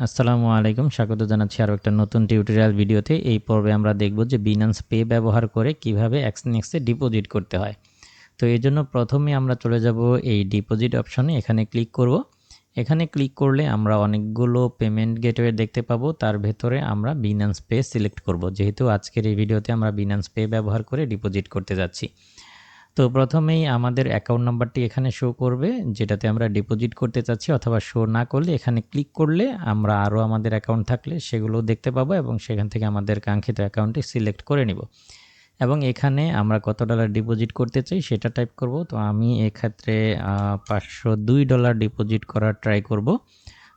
আসসালামু আলাইকুম, স্বাগত জানাচ্ছি আরও একটা নতুন টিউটোরিয়াল ভিডিওতে। এই পর্বে আমরা দেখব যে বিনান্স পে ব্যবহার করে কিভাবে এক্সনেক্সে ডিপোজিট করতে হয়। তো এই জন্য প্রথমে আমরা চলে যাব এই ডিপোজিট অপশনে, এখানে ক্লিক করব। এখানে ক্লিক করলে আমরা অনেকগুলো পেমেন্ট গেটওয়ে দেখতে পাবো, তার ভেতরে আমরা বিনান্স পে সিলেক্ট করব, যেহেতু আজকের এই ভিডিওতে আমরা বিনান্স পে ব্যবহার করে ডিপোজিট করতে যাচ্ছি। তো প্রথমেই আমাদের অ্যাকাউন্ট নাম্বারটি এখানে শো করবে, যেটাতে আমরা ডিপোজিট করতে চাচ্ছি, অথবা শো না করলে এখানে ক্লিক করলে আমরা আরও আমাদের অ্যাকাউন্ট থাকলে সেগুলো দেখতে পাবো এবং সেখান থেকে আমাদের কাঙ্ক্ষিত অ্যাকাউন্টটি সিলেক্ট করে নিব এবং এখানে আমরা কত ডলার ডিপোজিট করতে চাই সেটা টাইপ করব। তো আমি এক্ষেত্রে $502 ডিপোজিট করার ট্রাই করব।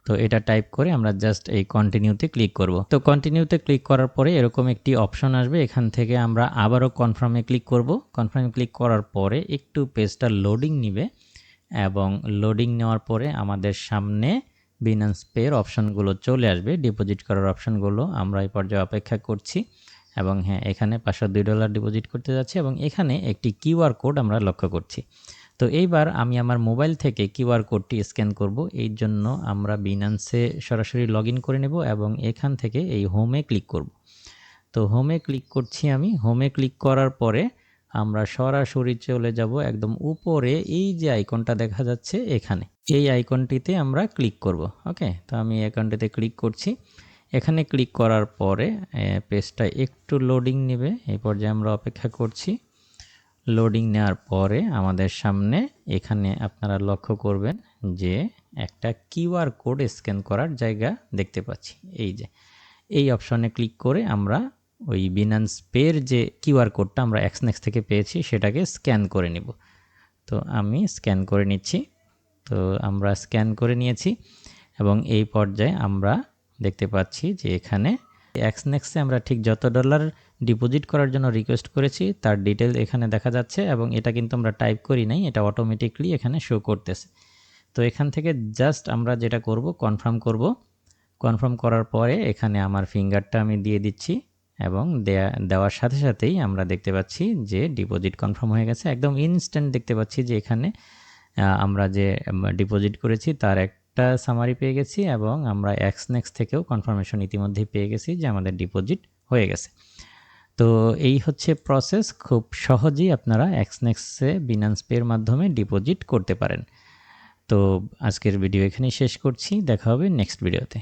তো এটা টাইপ করে আমরা জাস্ট এই কন্টিনিউতে ক্লিক করব। তো কন্টিনিউতে ক্লিক করার পরে এরকম একটি অপশন আসবে, এখান থেকে আমরা আবারও কনফার্মে ক্লিক করব। কনফার্মে ক্লিক করার পরে একটু পেজটা লোডিং নিবে এবং লোডিং নেওয়ার পরে আমাদের সামনে বিনান্স পের অপশনগুলো চলে আসবে, ডিপোজিট করার অপশনগুলো আমরা এই পর্যায়ে অপেক্ষা করছি। এবং হ্যাঁ, এখানে $502 ডিপোজিট করতে যাচ্ছি এবং এখানে একটি কিউআর কোড আমরা লক্ষ্য করছি। তো এইবার আমি আমার মোবাইল থেকে কিউআর কোডটি স্ক্যান করব। এই জন্য আমরা বিনান্সে সরাসরি লগ ইন করে নেব এবং এখান থেকে এই হোমে ক্লিক করব। তো হোমে ক্লিক করছি আমি। হোমে ক্লিক করার পরে আমরা সরাসরি চলে যাব একদম উপরে, এই যে আইকনটা দেখা যাচ্ছে এখানে, এই আইকনটিতে আমরা ক্লিক করব। ওকে, তো আমি এই আইকনটিতে ক্লিক করছি। এখানে ক্লিক করার পরে পেজটা একটু লোডিং নেবে, এই পর্যায়ে আমরা অপেক্ষা করছি। লোডিং নেওয়ার পরে আমাদের সামনে এখানে আপনারা লক্ষ্য করবেন যে একটা কিউআর কোড স্ক্যান করার জায়গা দেখতে পাচ্ছি। এই যে এই অপশনে ক্লিক করে আমরা ওই বিনান্স পের যে কিউআর কোডটা আমরা এক্সনেক্স থেকে পেয়েছি সেটাকে স্ক্যান করে নিব। তো আমি স্ক্যান করে নিচ্ছি। তো আমরা স্ক্যান করে নিয়েছি এবং এই পর্যায়ে আমরা দেখতে পাচ্ছি যে এখানে এক্সনেক্সে আমরা ঠিক যত ডলার ডিপোজিট করার জন্য রিকোয়েস্ট করেছি তার ডিটেল এখানে দেখা যাচ্ছে এবং এটা কিন্তু আমরা টাইপ করি নাই, এটা অটোমেটিকলি এখানে শো করতেছে। তো এখান থেকে জাস্ট আমরা যেটা করব, কনফার্ম করব। কনফার্ম করার পরে এখানে আমার ফিঙ্গারটা আমি দিয়ে দিচ্ছি এবং দেওয়ার সাথে সাথেই আমরা দেখতে পাচ্ছি যে ডিপোজিট কনফার্ম হয়ে গেছে। একদম ইনস্ট্যান্ট দেখতে পাচ্ছি যে এখানে আমরা যে ডিপোজিট করেছি তার একটা সামারি পেয়ে গেছি এবং আমরা এক্সনেক্স থেকেও কনফার্মেশন ইতিমধ্যেই পেয়ে গেছি যে আমাদের ডিপোজিট হয়ে গেছে। তো এই হচ্ছে প্রসেস, খুব সহজেই আপনারা এক্সনেক্সে বিনান্স পের মাধ্যমে ডিপোজিট করতে পারেন। তো আজকের ভিডিও এখানেই শেষ করছি, দেখা হবে নেক্সট ভিডিওতে।